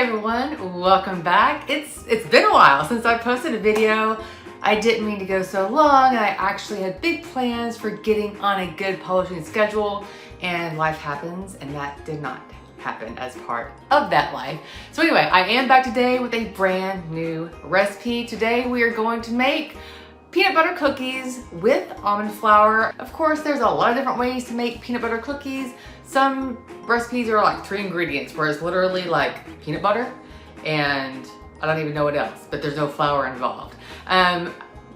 everyone, welcome back. It's been a while since I posted a video. I didn't mean to go so long, and I actually had big plans for getting on a good publishing schedule, and life happens, and that did not happen as part of that life. So anyway, I am back today with a brand new recipe. Today we are going to make peanut butter cookies with almond flour. Of course, there's a lot of different ways to make peanut butter cookies. Some recipes are like 3 ingredients, where it's literally like peanut butter and I don't even know what else, but there's no flour involved.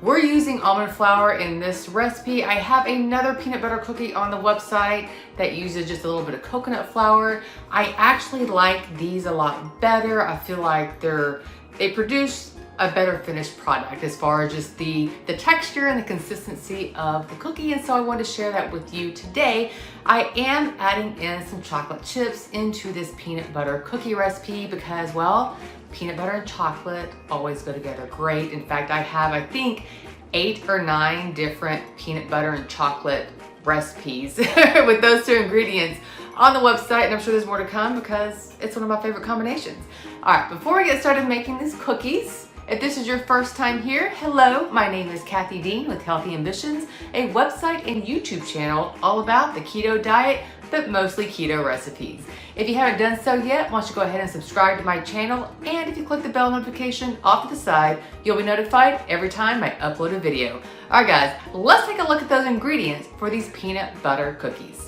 We're using almond flour in this recipe. I have another peanut butter cookie on the website that uses just a little bit of coconut flour. I actually like these a lot better. I feel like they produce a better finished product as far as just the texture and the consistency of the cookie, and so I wanted to share that with you today. I am adding in some chocolate chips into this peanut butter cookie recipe because, well, peanut butter and chocolate always go together great. In fact, I have, I think, 8 or 9 different peanut butter and chocolate recipes with those 2 ingredients on the website, and I'm sure there's more to come because it's one of my favorite combinations. All right, before we get started making these cookies, if this is your first time here, hello, my name is Kathy Dean with Healthy Ambitions, a website and YouTube channel all about the keto diet, but mostly keto recipes. If you haven't done so yet, why don't you go ahead and subscribe to my channel, and if you click the bell notification off to the side, you'll be notified every time I upload a video. All right guys, let's take a look at those ingredients for these peanut butter cookies.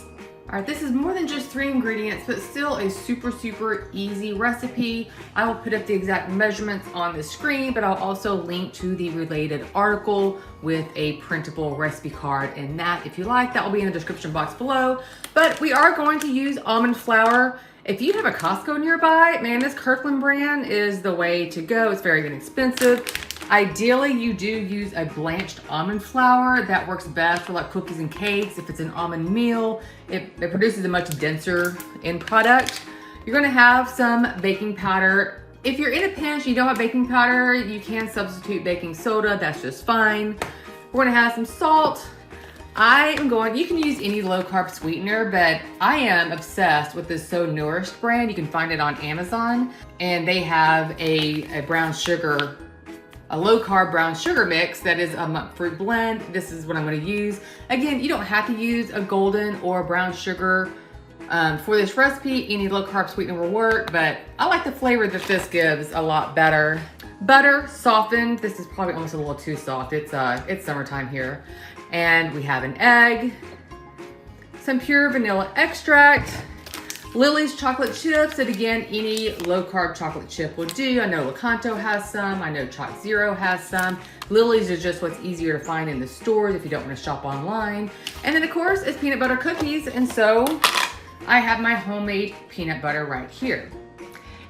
All right, this is more than just 3 ingredients, but still a super easy recipe. I will put up the exact measurements on the screen, but I'll also link to the related article with a printable recipe card in that. If you like, that will be in the description box below. But we are going to use almond flour. If you have a Costco nearby, man, this Kirkland brand is the way to go. It's very inexpensive. Ideally, you do use a blanched almond flour. That works best for like cookies and cakes. If it's an almond meal, it produces a much denser end product. You're gonna have some baking powder. If you're in a pinch, you don't have baking powder, you can substitute baking soda, that's just fine. We're gonna have some salt. You can use any low carb sweetener, but I am obsessed with this So Nourished brand. You can find it on Amazon, and they have a brown sugar, a low carb brown sugar mix that is a monk fruit blend. This is what I'm going to use. Again, you don't have to use a golden or brown sugar for this recipe. Any low carb sweetener will work, but I like the flavor that this gives a lot better. Butter softened. This is probably almost a little too soft. It's summertime here. And we have an egg, some pure vanilla extract, Lily's chocolate chips, and again, any low-carb chocolate chip will do. I know Lakanto has some. I know Choc Zero has some. Lily's is just what's easier to find in the stores if you don't want to shop online. And then, of course, it's peanut butter cookies, and so I have my homemade peanut butter right here.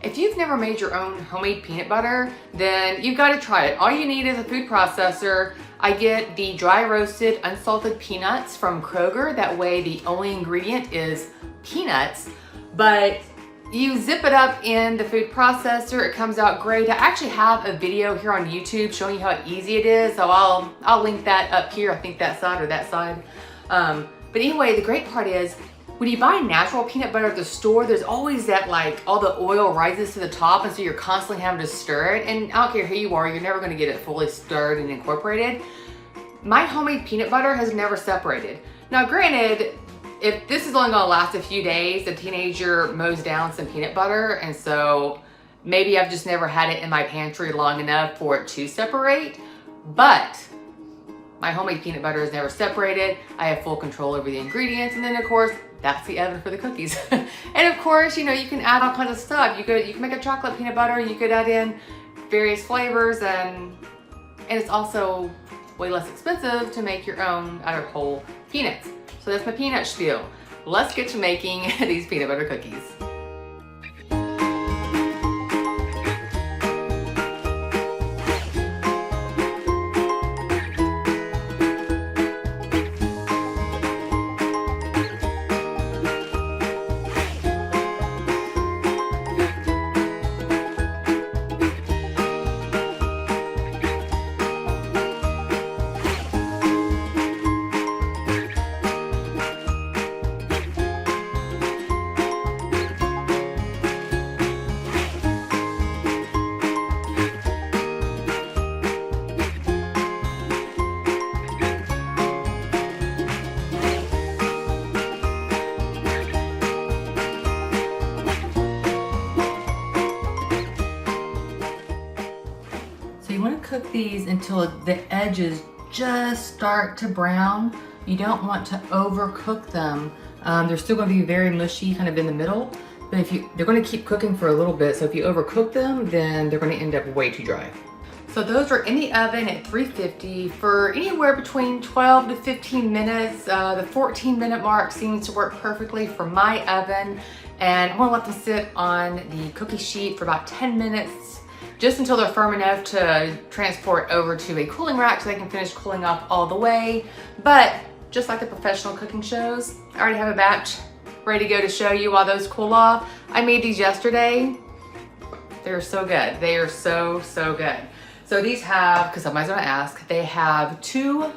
If you've never made your own homemade peanut butter, then you've got to try it. All you need is a food processor. I get the dry roasted unsalted peanuts from Kroger. That way the only ingredient is peanuts. But you zip it up in the food processor, it comes out great. I actually have a video here on YouTube showing you how easy it is, so I'll link that up here, I think that side or that side. But anyway, the great part is, when you buy natural peanut butter at the store, there's always that, like, all the oil rises to the top, and so you're constantly having to stir it, and I don't care who you are, you're never gonna get it fully stirred and incorporated. My homemade peanut butter has never separated. Now granted, if this is only gonna last a few days, the teenager mows down some peanut butter, and so maybe I've just never had it in my pantry long enough for it to separate, but my homemade peanut butter is never separated. I have full control over the ingredients, and then of course, that's the oven for the cookies. And of course, you know, you can add all kinds of stuff. You can make a chocolate peanut butter, you could add in various flavors, and it's also way less expensive to make your own out of whole peanuts. So that's my peanut spiel. Let's get to making these peanut butter cookies. these until the edges just start to brown. You don't want to overcook them. They're still going to be very mushy kind of in the middle, but they're going to keep cooking for a little bit, so if you overcook them, then they're going to end up way too dry. So those are in the oven at 350 for anywhere between 12 to 15 minutes. The 14-minute mark seems to work perfectly for my oven, and I'm going to let them sit on the cookie sheet for about 10 minutes, just until they're firm enough to transport over to a cooling rack so they can finish cooling off all the way. But just like the professional cooking shows, I already have a batch ready to go to show you while those cool off. I made these yesterday. They're so good. They are so, so good. So these have, because somebody's gonna ask, they have 2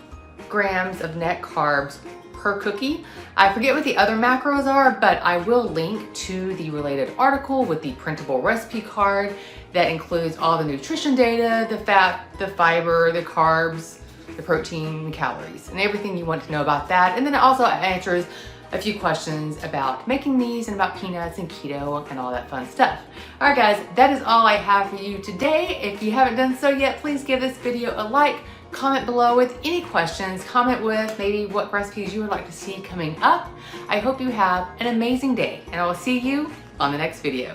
grams of net carbs per cookie. I forget what the other macros are, but I will link to the related article with the printable recipe card that includes all the nutrition data, the fat, the fiber, the carbs, the protein, the calories, and everything you want to know about that. And then it also answers a few questions about making these and about peanuts and keto and all that fun stuff. All right, guys, that is all I have for you today. If you haven't done so yet, please give this video a like, comment below with any questions, comment with maybe what recipes you would like to see coming up. I hope you have an amazing day, and I will see you on the next video.